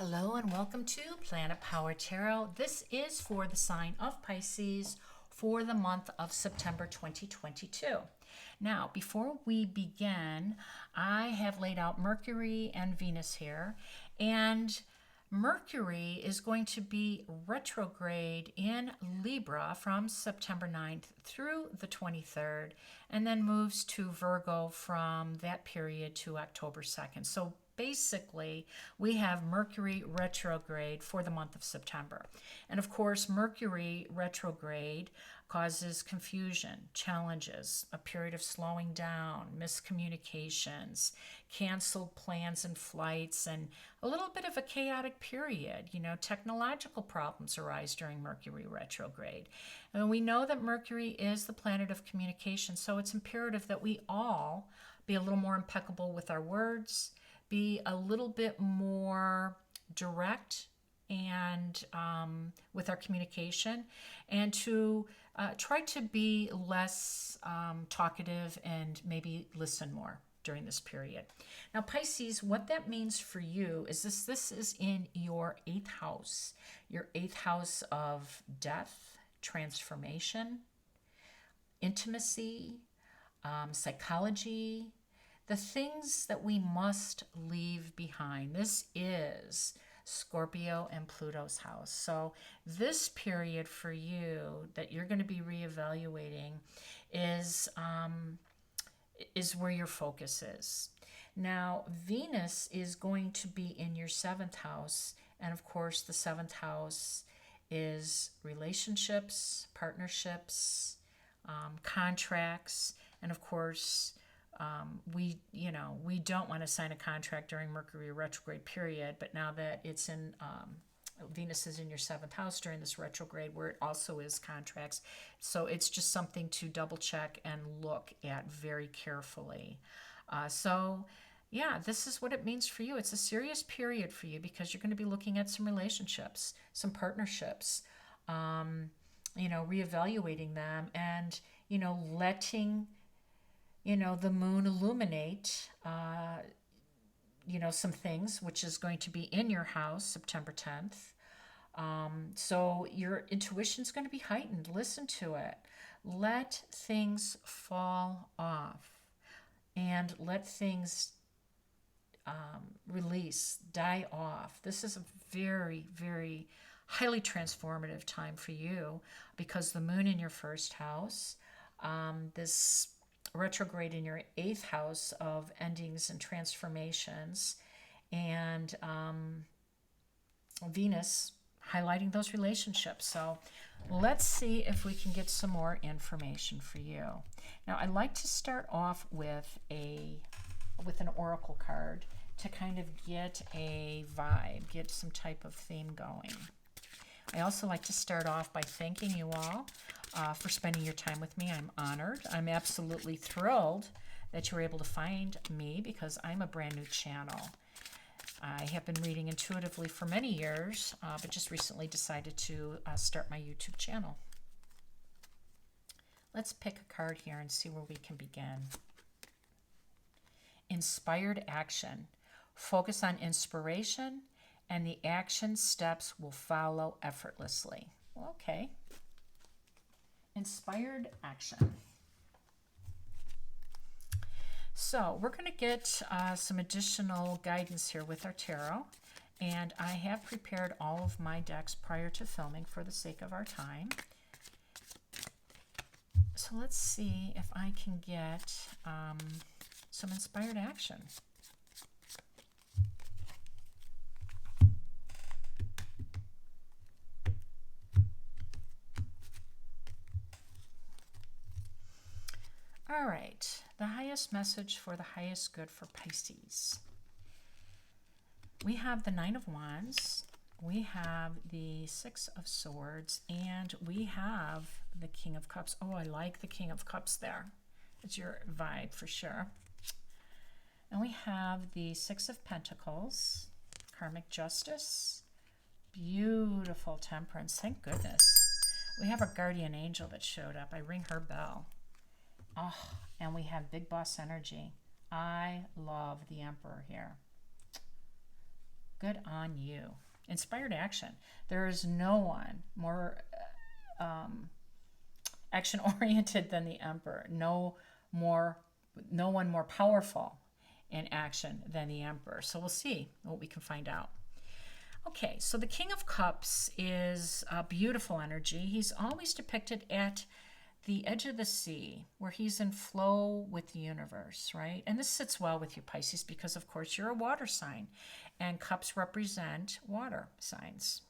Hello and welcome to Planet Power Tarot. This is for the sign of Pisces for the month of September 2022. Now, before we begin, I have laid out Mercury and Venus here, and Mercury is going to be retrograde in Libra from September 9th through the 23rd, and then moves to Virgo from that period to October 2nd. So basically, we have Mercury retrograde for the month of September. And of course, Mercury retrograde causes confusion, challenges, a period of slowing down, miscommunications, canceled plans and flights, and a little bit of a chaotic period. Technological problems arise during Mercury retrograde. And we know that Mercury is the planet of communication, so it's imperative that we all be a little more impeccable with our words, be a little bit more direct and with our communication, and to try to be less talkative and maybe listen more during this period. Now, Pisces, what that means for you is this is in your 8th house, your 8th house of death, transformation, intimacy, psychology, the things that we must leave behind. This is Scorpio and Pluto's house. So this period for you that you're going to be reevaluating is where your focus is. Now, Venus is going to be in your 7th house, and of course the 7th house is relationships, partnerships, contracts, and of course we don't want to sign a contract during Mercury retrograde period, but now that it's in Venus is in your 7th house during this retrograde, where it also is contracts, so it's just something to double check and look at very carefully. This is what it means for you. It's a serious period for you because you're going to be looking at some relationships, some partnerships, reevaluating them, and letting the moon illuminate, some things, which is going to be in your house September 10th. So your intuition's going to be heightened. Listen to it. Let things fall off and let things release, die off. This is a very, very highly transformative time for you because the moon in your 1st house, this retrograde in your 8th house of endings and transformations, and Venus highlighting those relationships. So let's see if we can get some more information for you. Now, I'd like to start off with an oracle card to kind of get a vibe, get some type of theme going. I also like to start off by thanking you all for spending your time with me. I'm honored. I'm absolutely thrilled that you were able to find me because I'm a brand new channel. I have been reading intuitively for many years, but just recently decided to start my YouTube channel. Let's pick a card here and see where we can begin. Inspired action. Focus on inspiration, and the action steps will follow effortlessly. Well, okay. Inspired action. So we're going to get some additional guidance here with our tarot, and I have prepared all of my decks prior to filming for the sake of our time. So let's see if I can get some inspired action. All right, the highest message for the highest good for Pisces. We have the 9 of Wands, we have the 6 of Swords, and we have the King of Cups. Oh, I like the King of Cups there. It's your vibe for sure. And we have the 6 of Pentacles, Karmic Justice, beautiful Temperance. Thank goodness. We have our guardian angel that showed up. I ring her bell. Oh, and we have Big Boss energy. I love the Emperor here. Good on you. Inspired action. There is no one more action oriented than the Emperor. No one more powerful in action than the Emperor. So we'll see what we can find out. Okay, so the King of Cups is a beautiful energy. He's always depicted at the edge of the sea, where he's in flow with the universe, right? And this sits well with you, Pisces, because of course you're a water sign, and cups represent water signs.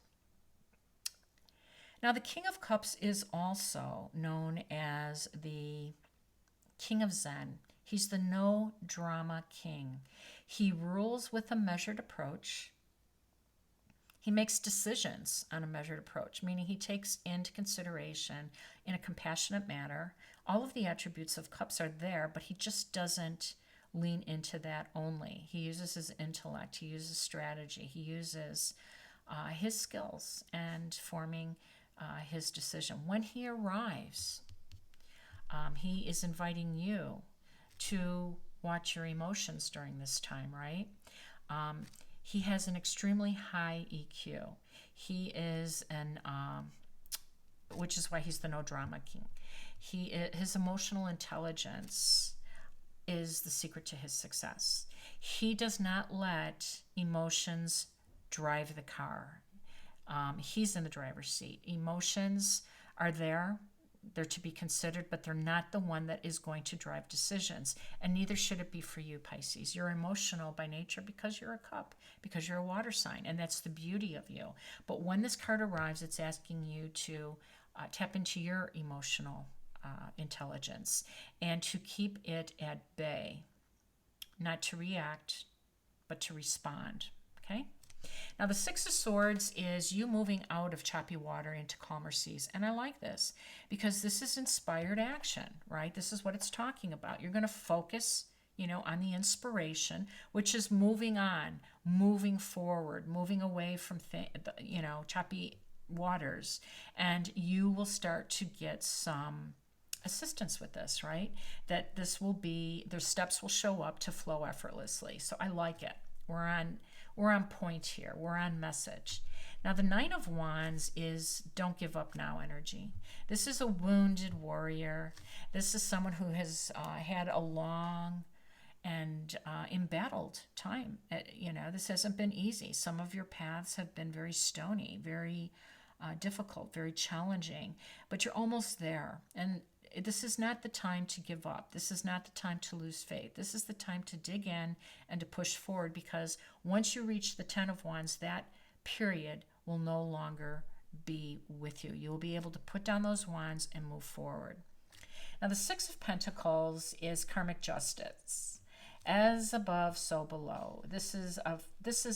Now, the King of Cups is also known as the King of Zen. He's the no drama king. He rules with a measured approach. He makes decisions on a measured approach, meaning he takes into consideration in a compassionate manner. All of the attributes of cups are there, but he just doesn't lean into that only. He uses his intellect, he uses strategy, he uses his skills and forming his decision. When he arrives, he is inviting you to watch your emotions during this time, right? He has an extremely high EQ. He is which is why he's the no drama king. His emotional intelligence is the secret to his success. He does not let emotions drive the car. He's in the driver's seat. Emotions are there. They're to be considered, but they're not the one that is going to drive decisions. And neither should it be for you, Pisces. You're emotional by nature because you're a cup, because you're a water sign, and that's the beauty of you. But when this card arrives, it's asking you to tap into your emotional intelligence and to keep it at bay, not to react, but to respond, okay? Now, the Six of Swords is you moving out of choppy water into calmer seas. And I like this because this is inspired action, right? This is what it's talking about. You're going to focus, on the inspiration, which is moving on, moving forward, moving away from, choppy waters. And you will start to get some assistance with this, right? That their steps will show up to flow effortlessly. So I like it. We're on point here. We're on message. Now, the Nine of Wands is don't give up now energy. This is a wounded warrior. This is someone who has had a long and embattled time. This hasn't been easy. Some of your paths have been very stony, very difficult, very challenging, but you're almost there. And this is not the time to give up. This is not the time to lose faith. This is the time to dig in and to push forward, because once you reach the Ten of Wands, that period will no longer be with you. You'll be able to put down those wands and move forward. Now, the Six of Pentacles is karmic justice. As above, so below. This is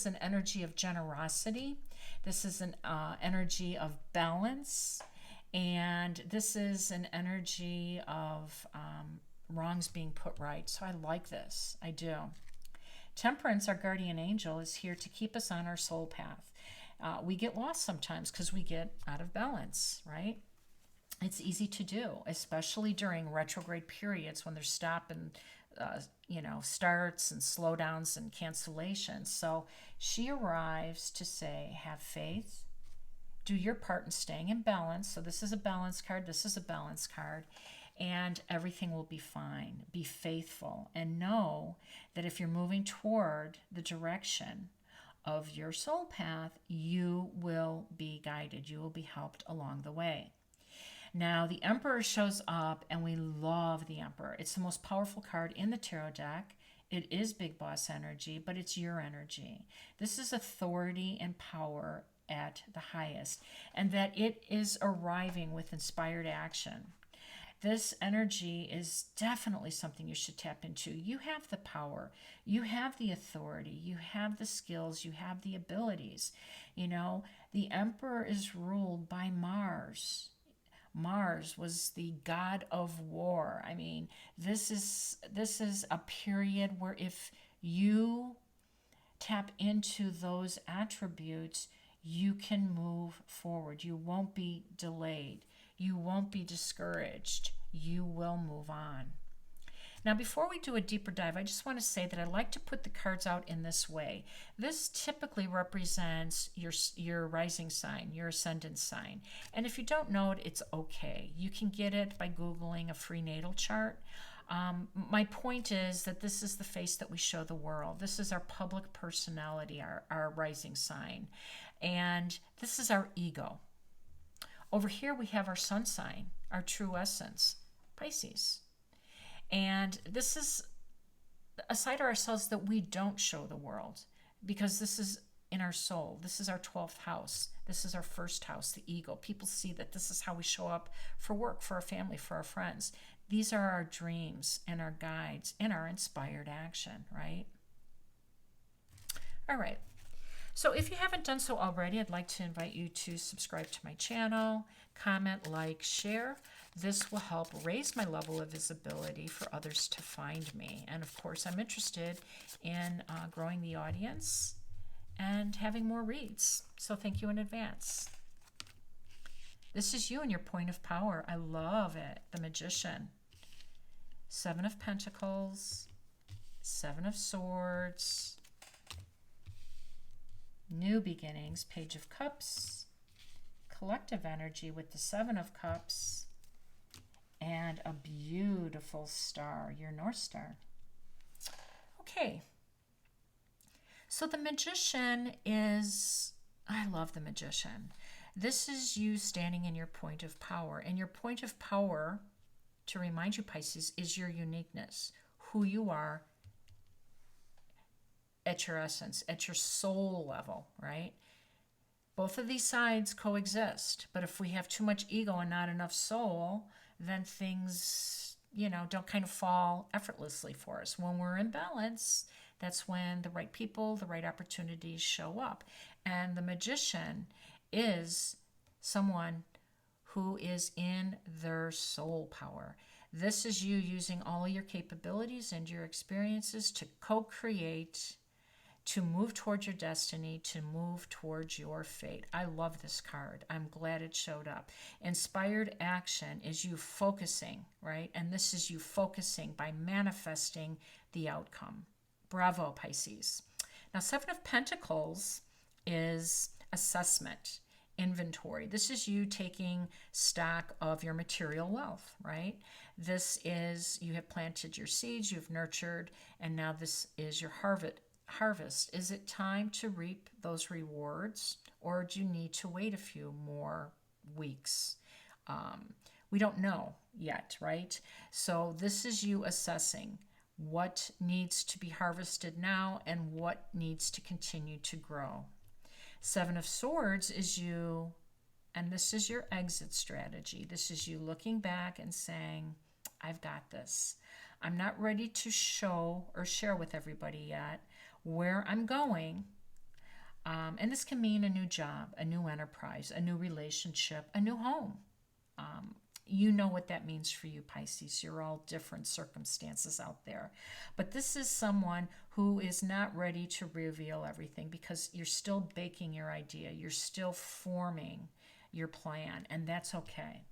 an energy of generosity. This is an energy of balance. And this is an energy of wrongs being put right. So I like this. I do. Temperance, our guardian angel, is here to keep us on our soul path. We get lost sometimes because we get out of balance, right? It's easy to do, especially during retrograde periods when there's stop and starts and slowdowns and cancellations. So she arrives to say, have faith. Do your part in staying in balance. So this is a balance card. This is a balance card. And everything will be fine. Be faithful. And know that if you're moving toward the direction of your soul path, you will be guided. You will be helped along the way. Now, the Emperor shows up, and we love the Emperor. It's the most powerful card in the tarot deck. It is big boss energy, but it's your energy. This is authority and power at the highest, and that it is arriving with inspired action. This energy is definitely something you should tap into. You have the power, you have the authority, you have the skills, you have the abilities. The Emperor is ruled by Mars. Mars was the god of war. I mean, this is a period where if you tap into those attributes, you can move forward. You won't be delayed. You won't be discouraged. You will move on. Now, before we do a deeper dive, I just want to say that I like to put the cards out in this way. This typically represents your rising sign, your ascendant sign. And if you don't know it, it's okay. You can get it by Googling a free natal chart. My point is that this is the face that we show the world. This is our public personality, our rising sign. And this is our ego. Over here we have our sun sign, our true essence, Pisces. And this is a side of ourselves that we don't show the world, because this is in our soul. This is our 12th house. This is our first house, the ego. People see that this is how we show up for work, for our family, for our friends. These are our dreams and our guides and our inspired action, right? All right. So if you haven't done so already, I'd like to invite you to subscribe to my channel, comment, like, share. This will help raise my level of visibility for others to find me. And of course, I'm interested in growing the audience and having more reads. So thank you in advance. This is you and your point of power. I love it. The Magician. 7 of Pentacles, 7 of Swords, new beginnings, Page of Cups, collective energy with the 7 of Cups, and a beautiful star, your North Star. Okay. So the Magician is, I love the Magician. This is you standing in your point of power. And your point of power, to remind you, Pisces, is your uniqueness, who you are at your essence, at your soul level, right? Both of these sides coexist, but if we have too much ego and not enough soul, then things, don't kind of fall effortlessly for us. When we're in balance, that's when the right people, the right opportunities show up. And the Magician is someone who is in their soul power. This is you using all your capabilities and your experiences to co-create, to move towards your destiny, to move towards your fate. I love this card. I'm glad it showed up. Inspired action is you focusing, right? And this is you focusing by manifesting the outcome. Bravo, Pisces. Now, 7 of Pentacles is assessment, inventory. This is you taking stock of your material wealth, right? This is, you have planted your seeds, you've nurtured, and now this is your harvest. Is it time to reap those rewards, or do you need to wait a few more weeks? We don't know yet, right? So this is you assessing what needs to be harvested now and what needs to continue to grow. 7 of Swords is you, and this is your exit strategy. This is you looking back and saying, I've got this. I'm not ready to show or share with everybody yet where I'm going. And this can mean a new job, a new enterprise, a new relationship, a new home. You know what that means for you, Pisces. You're all different circumstances out there. But this is someone who is not ready to reveal everything because you're still baking your idea. You're still forming your plan, and that's okay.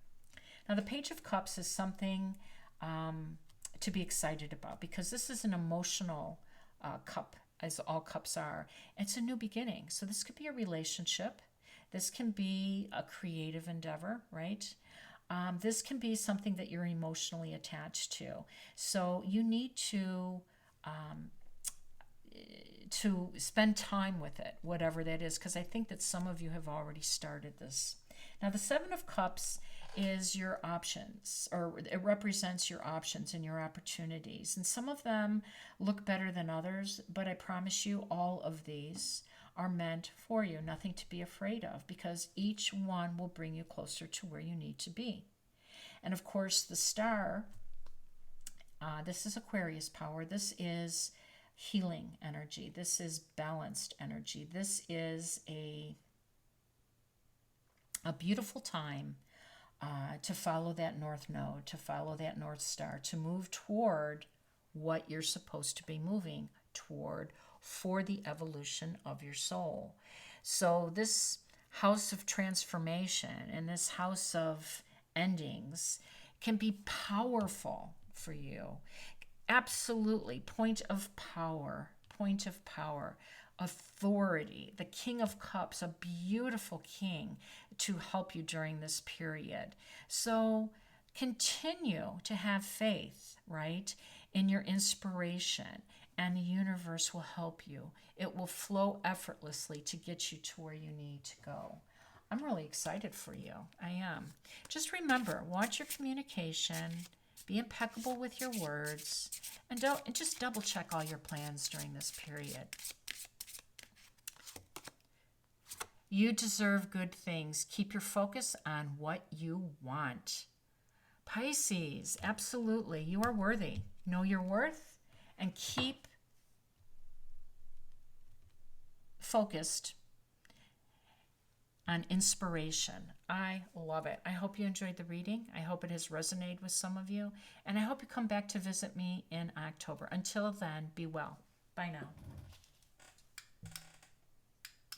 Now, the Page of Cups is something to be excited about because this is an emotional cup, as all cups are. It's a new beginning. So this could be a relationship. This can be a creative endeavor, right? This can be something that you're emotionally attached to. So you need to spend time with it, whatever that is, because I think that some of you have already started this. Now, the 7 of Cups is your options, or it represents your options and your opportunities. And some of them look better than others, but I promise you all of these are meant for you, nothing to be afraid of, because each one will bring you closer to where you need to be. And of course, the star, this is Aquarius power. This is healing energy. This is balanced energy. This is a beautiful time to follow that north node, to follow that north star, to move toward what you're supposed to be moving toward for the evolution of your soul. So this house of transformation and this house of endings can be powerful for you. Absolutely. Point of power, authority. The King of Cups, a beautiful king to help you during this period. So continue to have faith, right, in your inspiration, and the universe will help you. It will flow effortlessly to get you to where you need to go. I'm really excited for you. I am. Just remember, watch your communication, be impeccable with your words, and just double check all your plans during this period. You deserve good things. Keep your focus on what you want. Pisces, absolutely. You are worthy. Know your worth and keep focused on inspiration. I love it. I hope you enjoyed the reading. I hope it has resonated with some of you. And I hope you come back to visit me in October. Until then, be well. Bye now.